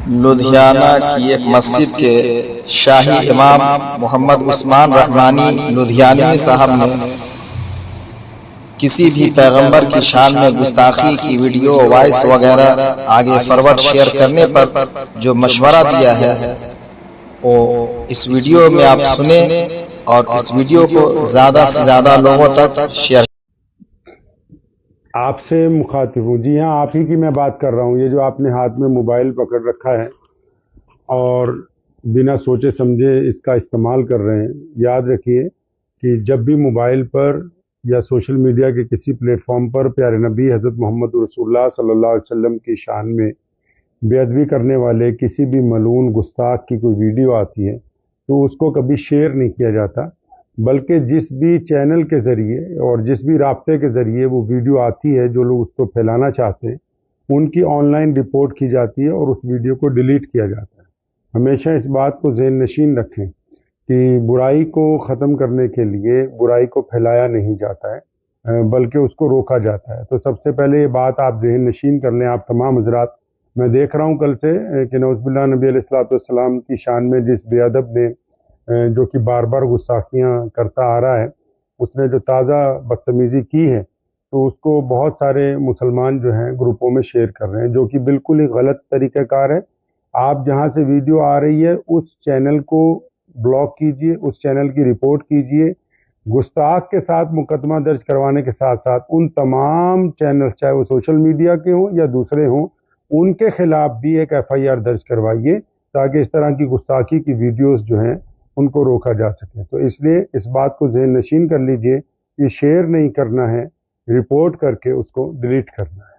لدھیانہ کی ایک مسجد کے شاہی امام محمد عثمان رحمانی لدھیانوی صاحب نے کسی بھی پیغمبر کی شان میں گستاخی کی ویڈیو وائس وغیرہ آگے فارورڈ شیئر کرنے پر جو مشورہ دیا ہے وہ اس ویڈیو میں آپ سنیں اور اس ویڈیو کو زیادہ سے زیادہ لوگوں تک شیئر. آپ سے مخاطب ہوں. جی ہاں، آپ ہی کی میں بات کر رہا ہوں. یہ جو آپ نے ہاتھ میں موبائل پکڑ رکھا ہے اور بنا سوچے سمجھے اس کا استعمال کر رہے ہیں، یاد رکھیے کہ جب بھی موبائل پر یا سوشل میڈیا کے کسی پلیٹ فارم پر پیارے نبی حضرت محمد رسول اللہ صلی اللہ علیہ وسلم کی شان میں بے ادبی کرنے والے کسی بھی ملعون گستاخ کی کوئی ویڈیو آتی ہے تو اس کو کبھی شیئر نہیں کیا جاتا، بلکہ جس بھی چینل کے ذریعے اور جس بھی رابطے کے ذریعے وہ ویڈیو آتی ہے، جو لوگ اس کو پھیلانا چاہتے ہیں ان کی آن لائن رپورٹ کی جاتی ہے اور اس ویڈیو کو ڈیلیٹ کیا جاتا ہے. ہمیشہ اس بات کو ذہن نشین رکھیں کہ برائی کو ختم کرنے کے لیے برائی کو پھیلایا نہیں جاتا ہے بلکہ اس کو روکا جاتا ہے. تو سب سے پہلے یہ بات آپ ذہن نشین کر لیں. آپ تمام حضرات، میں دیکھ رہا ہوں کل سے کہ نعوذ باللہ نبی علیہ الصلوۃ والسلام کی شان میں جس بے ادب نے جو کہ بار بار گستاخیاں کرتا آ رہا ہے، اس نے جو تازہ بدتمیزی کی ہے تو اس کو بہت سارے مسلمان جو ہیں گروپوں میں شیئر کر رہے ہیں، جو کہ بالکل ہی غلط طریقہ کار ہے. آپ جہاں سے ویڈیو آ رہی ہے اس چینل کو بلاک کیجئے، اس چینل کی رپورٹ کیجئے. گستاخ کے ساتھ مقدمہ درج کروانے کے ساتھ ساتھ ان تمام چینل، چاہے وہ سوشل میڈیا کے ہوں یا دوسرے ہوں، ان کے خلاف بھی ایک ایف آئی آر درج کروائیے تاکہ اس طرح کی گستاخی کی ویڈیوز جو ہیں ان کو روکا جا سکے. تو اس لیے اس بات کو ذہن نشین کر لیجئے کہ شیئر نہیں کرنا ہے، رپورٹ کر کے اس کو ڈیلیٹ کرنا ہے.